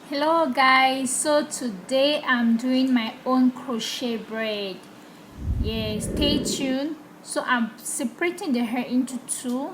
Hello guys, so today I'm doing my own crochet braid. Yeah, stay tuned. So I'm separating the hair into two.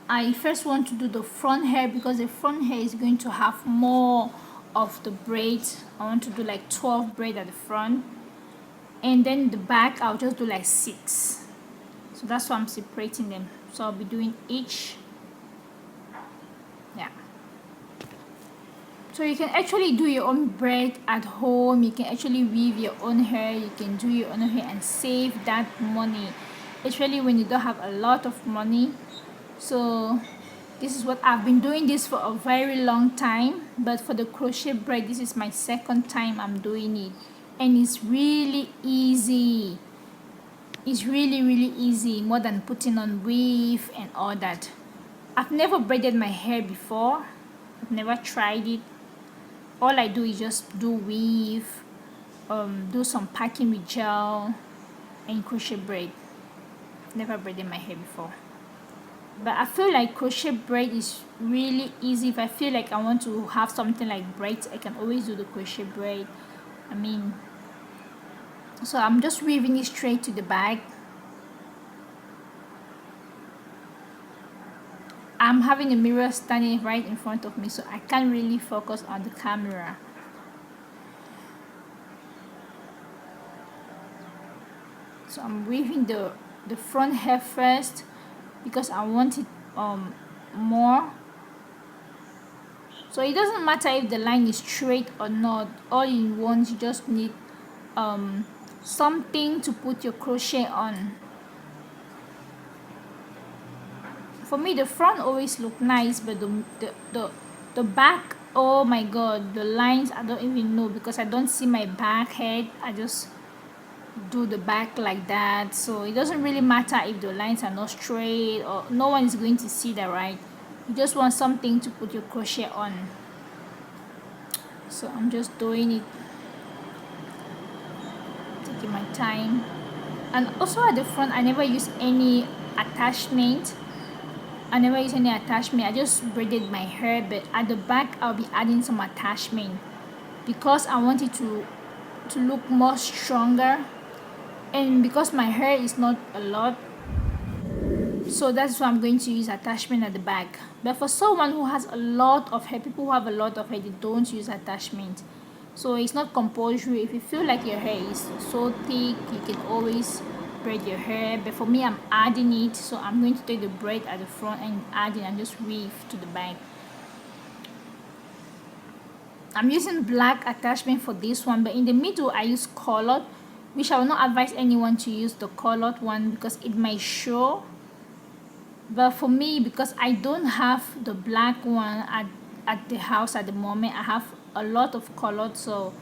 I first want to do the front hair because the front hair is going to have more of the braids. I want to do like 12 braids at the front, and then the back I'll just do like 6. So that's why I'm separating them. So I'll be doing each. Yeah. So you can actually do your own braid at home. You can actually weave your own hair. You can do your own hair and save that money, especially when you don't have a lot of money. So this is what I've been doing this for a very long time, but for the crochet braid, this is my second time I'm doing it, and it's really easy. It's really easy, more than putting on weave and all that. I've never braided my hair before. I've never tried it. All I do is just do weave, do some packing with gel, and crochet braid. Never braided my hair before, but I feel like crochet braid is really easy. If I feel like I want to have something like braids, I can always do the crochet braid. So I'm just weaving it straight to the back. I'm having a mirror standing right in front of me, so I can't really focus on the camera. So I'm weaving the front hair first because I want it more. So it doesn't matter if the line is straight or not. All you want, you just need something to put your crochet on. For me, the front always look nice, but the back, oh my god, the lines I don't even know because I don't see my back head. I just do the back like that, so it doesn't really matter if the lines are not straight, or no one is going to see that, right? You just want something to put your crochet on. So I'm just doing it, taking my time. And also at the front, I never use any attachment. I just braided my hair, but at the back I'll be adding some attachment because I want it to look more stronger, and because my hair is not a lot, so that's why I'm going to use attachment at the back. But for someone who has a lot of hair, people who have a lot of hair, they don't use attachment. So it's not compulsory. If you feel like your hair is so thick, you can always braid your hair, but for me, I'm adding it, so I'm going to take the braid at the front and add it and just weave to the back. I'm using black attachment for this one, but in the middle I use colored, which I will not advise anyone to use the colored one because it might show. But for me, because I don't have the black one at the house at the moment, I have a lot of colored, so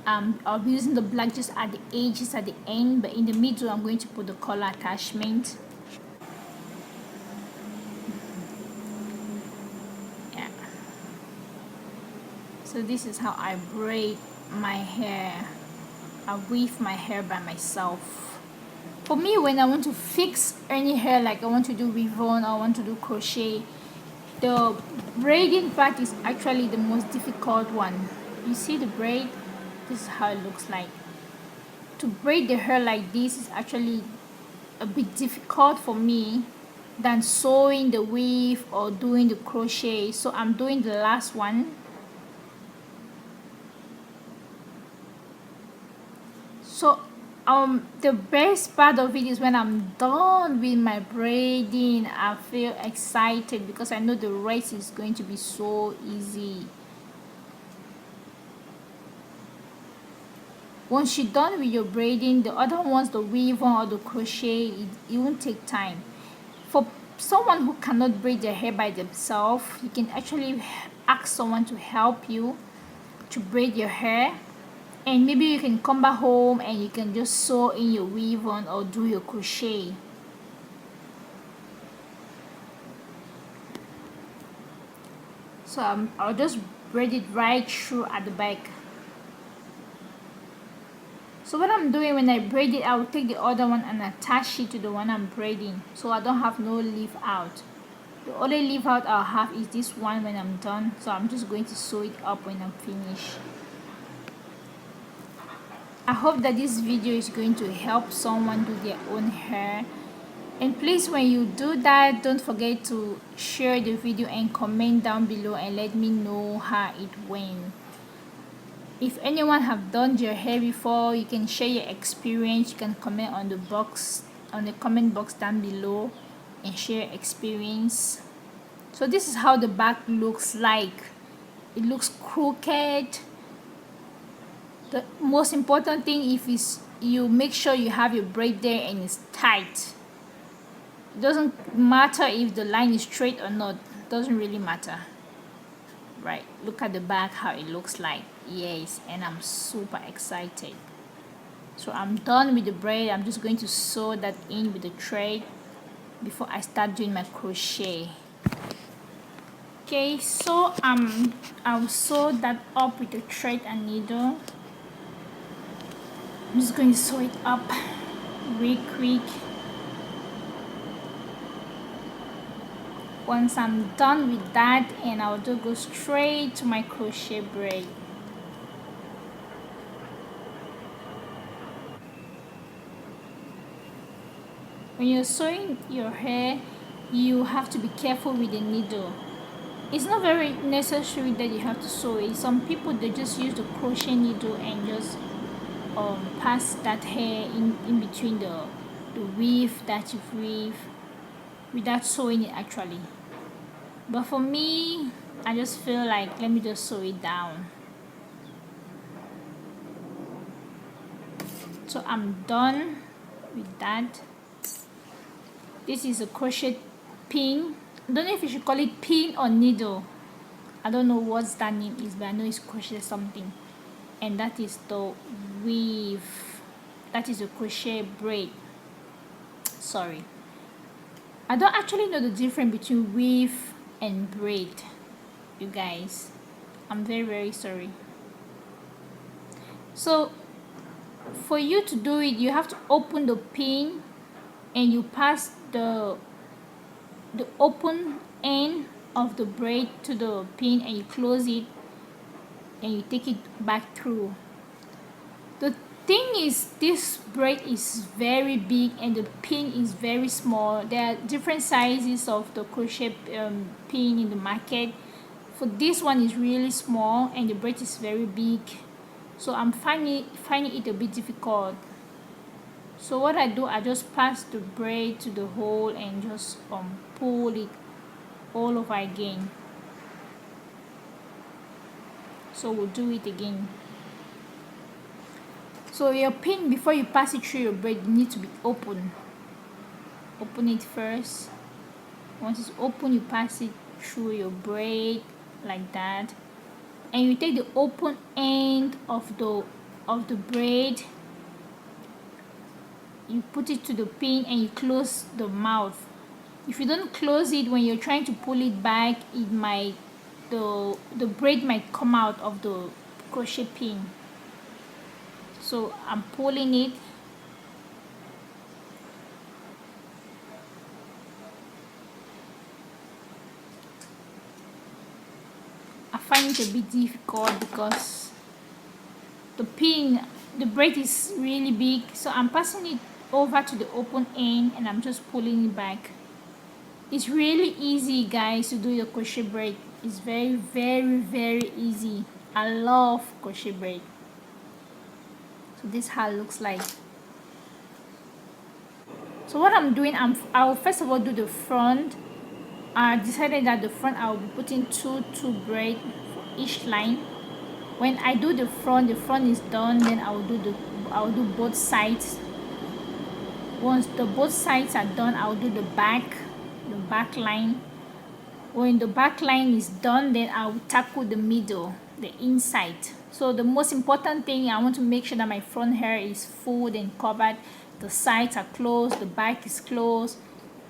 I'll be using the black just at the edges at the end, but in the middle I'm going to put the color attachment. Yeah. So this is how I braid my hair. I weave my hair by myself. For me, when I want to fix any hair, like I want to do weave on, I want to do crochet, the braiding part is actually the most difficult one. You see the braid? This is how it looks like. To braid the hair like this is actually a bit difficult for me than sewing the weave or doing the crochet. So I'm doing the last one. So the best part of it is when I'm done with my braiding, I feel excited because I know the rest is going to be so easy. Once you're done with your braiding, the other ones, the weave on or the crochet, it won't take time. For someone who cannot braid their hair by themselves, you can actually ask someone to help you to braid your hair, and maybe you can come back home and you can just sew in your weave on or do your crochet. So I'll just braid it right through at the back. So what I'm doing when I braid it, I will take the other one and attach it to the one I'm braiding, so I don't have no leaf out. The only leave out I'll have is this one when I'm done, so I'm just going to sew it up when I'm finished. I hope that this video is going to help someone do their own hair. And please, when you do that, don't forget to share the video and comment down below and let me know how it went. If anyone have done your hair before, you can share your experience. You can comment on the comment box down below and share your experience. So this is how the back looks like. It looks crooked. The most important thing is you make sure you have your braid there and it's tight. It doesn't matter if the line is straight or not. It doesn't really matter. Right, look at the back how it looks like. Yes, and I'm super excited. So I'm done with the braid. I'm just going to sew that in with the thread before I start doing my crochet. Okay, so I'll sew that up with the thread and needle. I'm just going to sew it up real quick. Once I'm done with that, and I'll just go straight to my crochet braid. When you're sewing your hair, you have to be careful with the needle. It's not very necessary that you have to sew it. Some people, they just use the crochet needle and just pass that hair in between the weave that you've weaved without sewing it actually. But for me, I just feel like let me just sew it down. So I'm done with that. This is a crochet pin. I don't know if you should call it pin or needle. I don't know what that name is, but I know it's crochet something. And that is the weave. That is a crochet braid. Sorry, I don't actually know the difference between weave and braid, you guys. I'm very sorry. So for you to do it, you have to open the pin and you pass the open end of the braid to the pin and you close it and you take it back through. The thing is, this braid is very big and the pin is very small. There are different sizes of the crochet pin in the market. For this one is really small and the braid is very big, so I'm finding it a bit difficult. So what I do, I just pass the braid to the hole and just pull it all over again. So we'll do it again. So your pin, before you pass it through your braid, you need to be open. Open it first. Once it's open, you pass it through your braid like that, and you take the open end of the braid, you put it to the pin and you close the mouth. If you don't close it, when you're trying to pull it back, it might the braid might come out of the crochet pin. So I'm pulling it. I find it a bit difficult because the braid is really big, so I'm passing it over to the open end and I'm just pulling it back. It's really easy, guys, to do your crochet braid. It's very easy. I love crochet braid. So this is how it looks like. So what I'm doing, I'll first of all do the front. I decided that the front I'll be putting two braid for each line. When I do the front is done, then I'll do both sides. Once both sides are done, I'll do the back line. When the back line is done, then I'll tackle the middle, the inside. So the most important thing, I want to make sure that my front hair is full and covered. The sides are closed, the back is closed.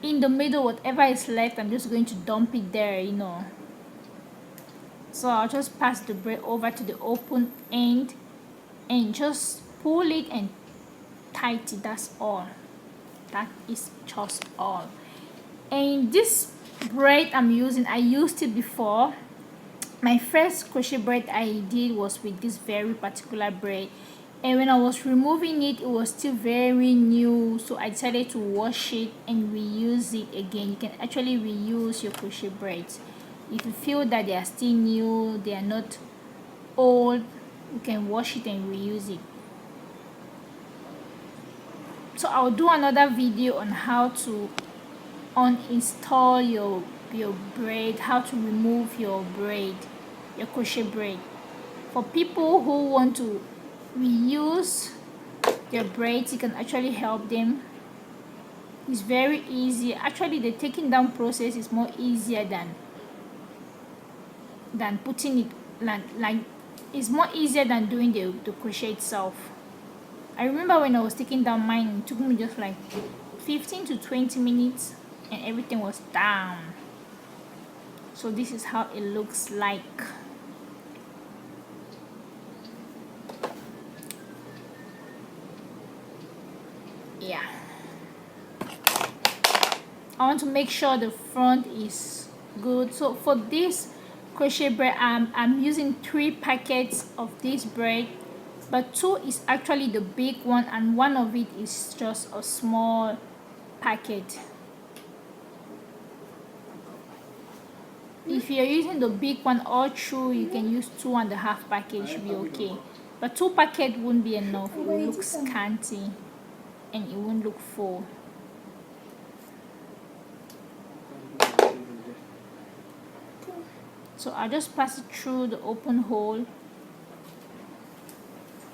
In the middle, whatever is left, I'm just going to dump it there, you know. So I'll just pass the braid over to the open end and just pull it and tight it. That's all. That is just all. And this braid I'm using, I used it before. My first crochet braid I did was with this very particular braid, and when I was removing it, it was still very new, so I decided to wash it and reuse it again. You can actually reuse your crochet braids if you feel that they are still new, they are not old. You can wash it and reuse it. So I'll do another video on how to uninstall your braid, how to remove your braid, your crochet braid. For people who want to reuse their braids, you can actually help them. It's very easy. Actually, the taking down process is more easier than putting it, like it's more easier than doing the crochet itself. I remember when I was taking down mine, it took me just like 15 to 20 minutes and everything was down. So this is how it looks like. Yeah, I want to make sure the front is good. So for this crochet braid, I'm using 3 packets of this braid, but 2 is actually the big one and 1 of it is just a small packet. If you're using the big one all through, you can use 2.5 packets, should be okay, but 2 packets won't be enough. It will look scanty and it won't look full. So I'll just pass it through the open hole,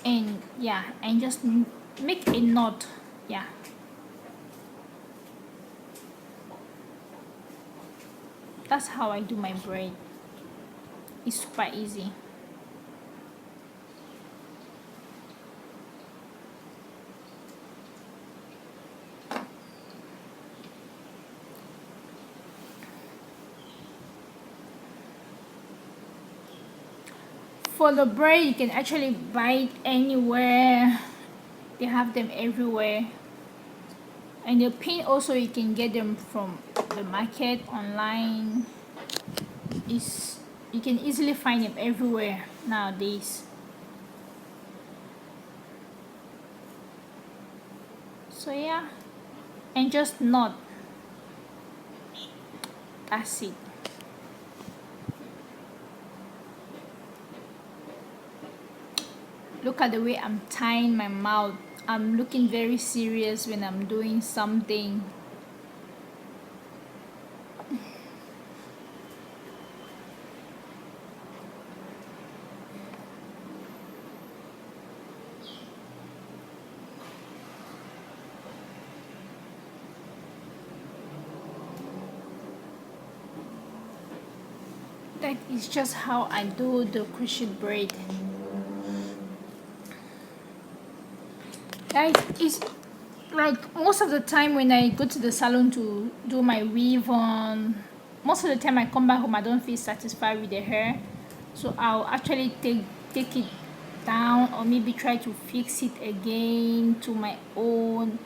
and yeah, and just make a knot. Yeah, that's how I do my braid. It's super easy. For the braid, you can actually buy it anywhere. They have them everywhere. And the pin also, you can get them from the market, online. You can easily find them everywhere nowadays. So yeah, and just knot. That's it. Look at the way I'm tying my mouth. I'm looking very serious when I'm doing something. That is just how I do the crochet braid. Guys, it's like most of the time when I go to the salon to do my weave on, most of the time I come back home, I don't feel satisfied with the hair, so I'll actually take it down, or maybe try to fix it again to my own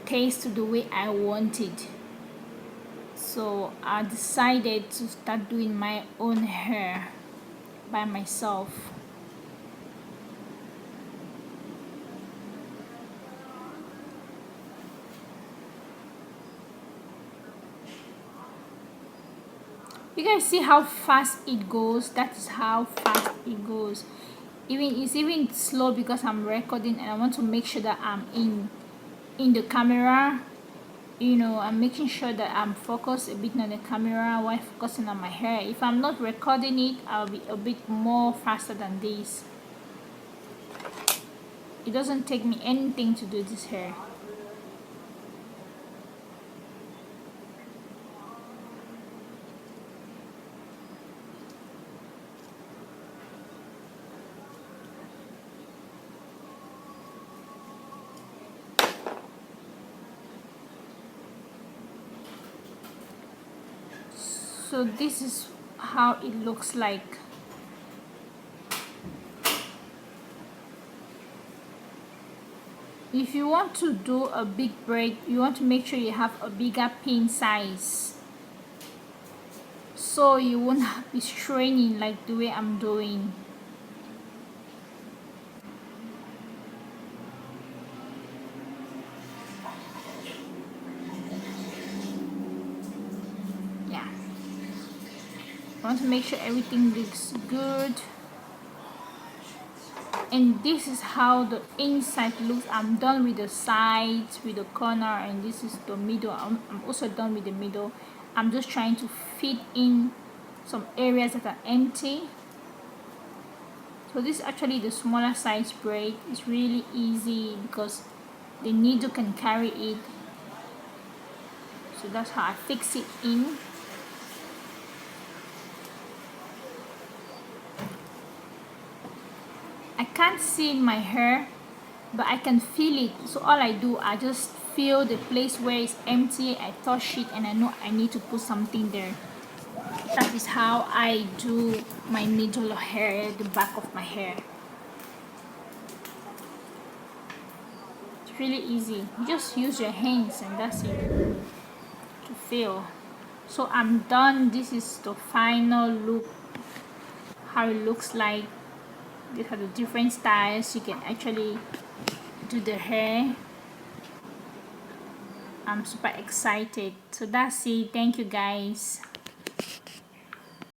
taste, to the way I want it. So I decided to start doing my own hair by myself. You guys see how fast it goes? That is how fast it goes. It's even slow because I'm recording and I want to make sure that I'm in the camera. You know, I'm making sure that I'm focused a bit on the camera while focusing on my hair. If I'm not recording it, I'll be a bit more faster than this. It doesn't take me anything to do this hair. So this is how it looks like. If you want to do a big braid, you want to make sure you have a bigger pin size. so you won't be straining like the way I'm doing. Yeah, I want to make sure everything looks good. And this is how the inside looks. I'm done with the sides, with the corner, and this is the middle. I'm also done with the middle. I'm just trying to fit in some areas that are empty. So this is actually the smaller size braid. It's really easy because the needle can carry it. So that's how I fix it in. I can't see my hair, but I can feel it. So all I do, I just feel the place where it's empty, I touch it, and I know I need to put something there. That is how I do my middle hair, the back of my hair. It's really easy. You just use your hands and that's it to feel. So I'm done. This is the final look, how it looks like. These are the different styles you can actually do the hair. I'm super excited. So that's it. Thank you guys.